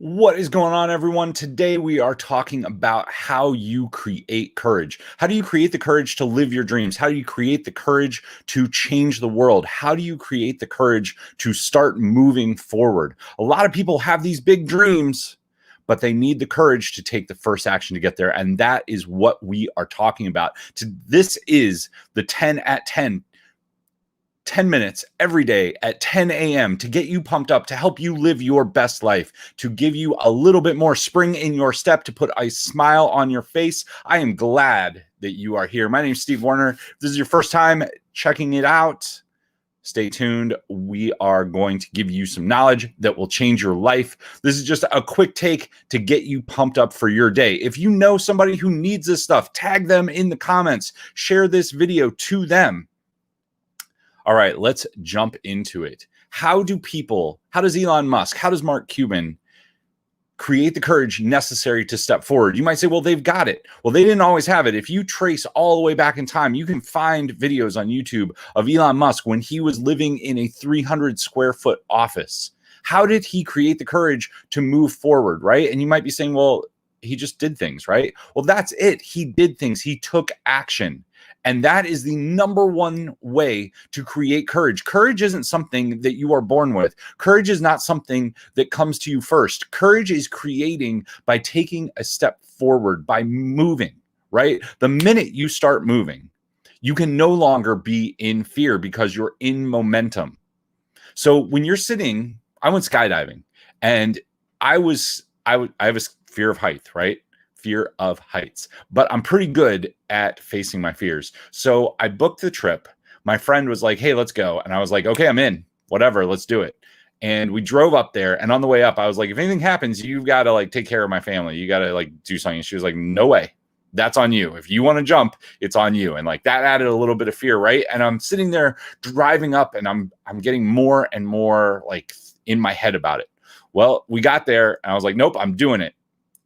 What is going on, everyone? Today we are talking about how you create courage. How do you create the courage to live your dreams? How do you create the courage to change the world? How do you create the courage to start moving forward? A lot of people have these big dreams, but they need the courage to take the first action to get there. And that is what we are talking about. This is the 10 at 10 minutes every day at 10 a.m. to get you pumped up, to help you live your best life, to give you a little bit more spring in your step, to put a smile on your face. I am glad that you are here. My name is Steve Warner. If this is your first time checking it out, stay tuned. We are going to give you some knowledge that will change your life. This is just a quick take to get you pumped up for your day. If you know somebody who needs this stuff, tag them in the comments, share this video to them. All right, let's jump into it. How does Elon Musk, how does Mark Cuban create the courage necessary to step forward? You might say, well, they've got it. Well, they didn't always have it. If you trace all the way back in time, you can find videos on YouTube of Elon Musk when he was living in a 300 square foot office. How did he create the courage to move forward, right? And you might be saying, well, he just did things, right? Well, that's it. He did things. He took action. And that is the number one way to create courage. Courage isn't something that you are born with. Courage is not something that comes to you first. Courage is creating by taking a step forward, by moving, right? The minute you start moving, you can no longer be in fear because you're in momentum. So when you're sitting, I went skydiving and I have a fear of height, right? Fear of heights, but I'm pretty good at facing my fears. So I booked the trip. My friend was like, hey, let's go. And I was like, okay, I'm in, whatever, let's do it. And we drove up there. And on the way up, I was like, if anything happens, you've got to like take care of my family. You got to like do something. And she was like, no way. That's on you. If you want to jump, it's on you. And like that added a little bit of fear, right? And I'm sitting there driving up and I'm getting more and more like in my head about it. Well, we got there and I was like, nope, I'm doing it.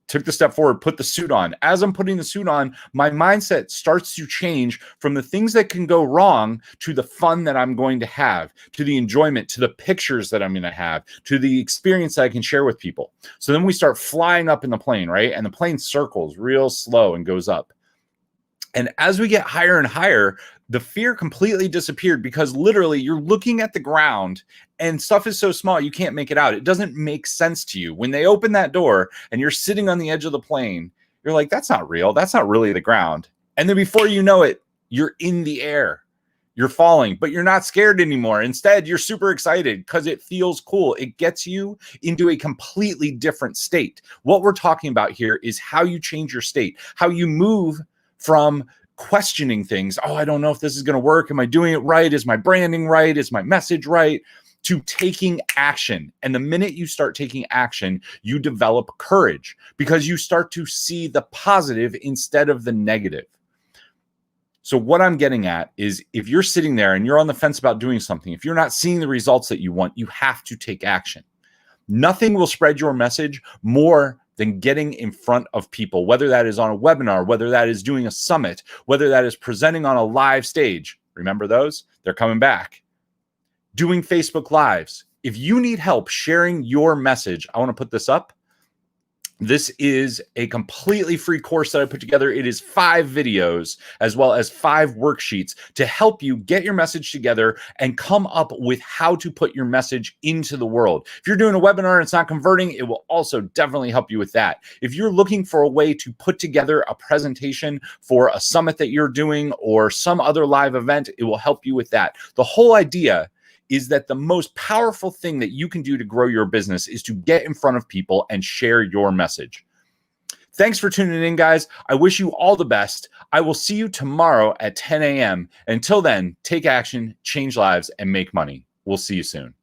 Took the step forward, put the suit on. As I'm putting the suit on, my mindset starts to change from the things that can go wrong to the fun that I'm going to have, to the enjoyment, to the pictures that I'm going to have, to the experience that I can share with people. So then we start flying up in the plane, right? And the plane circles real slow and goes up. And as we get higher and higher, the fear completely disappeared because literally you're looking at the ground and stuff is so small you can't make it out. It doesn't make sense to you. When they open that door and you're sitting on the edge of the plane, you're like, that's not real. That's not really the ground. And then before you know it, you're in the air. You're falling, but you're not scared anymore. Instead, you're super excited because it feels cool. It gets you into a completely different state. What we're talking about here is how you change your state, how you move from questioning things. Oh, I don't know if this is going to work. Am I doing it right? Is my branding right? Is my message right? To taking action. And the minute you start taking action, you develop courage because you start to see the positive instead of the negative. So what I'm getting at is if you're sitting there and you're on the fence about doing something, if you're not seeing the results that you want, you have to take action. Nothing will spread your message more than getting in front of people, whether that is on a webinar, whether that is doing a summit, whether that is presenting on a live stage. Remember those? They're coming back. Doing Facebook Lives. If you need help sharing your message, I want to put this up. This is a completely free course that I put together. It is 5 videos as well as 5 worksheets to help you get your message together and come up with how to put your message into the world. If you're doing a webinar and it's not converting, it will also definitely help you with that. If you're looking for a way to put together a presentation for a summit that you're doing or some other live event, it will help you with that. The whole idea is that the most powerful thing that you can do to grow your business is to get in front of people and share your message. Thanks for tuning in, guys. I wish you all the best. I will see you tomorrow at 10 a.m. Until then, take action, change lives, and make money. We'll see you soon.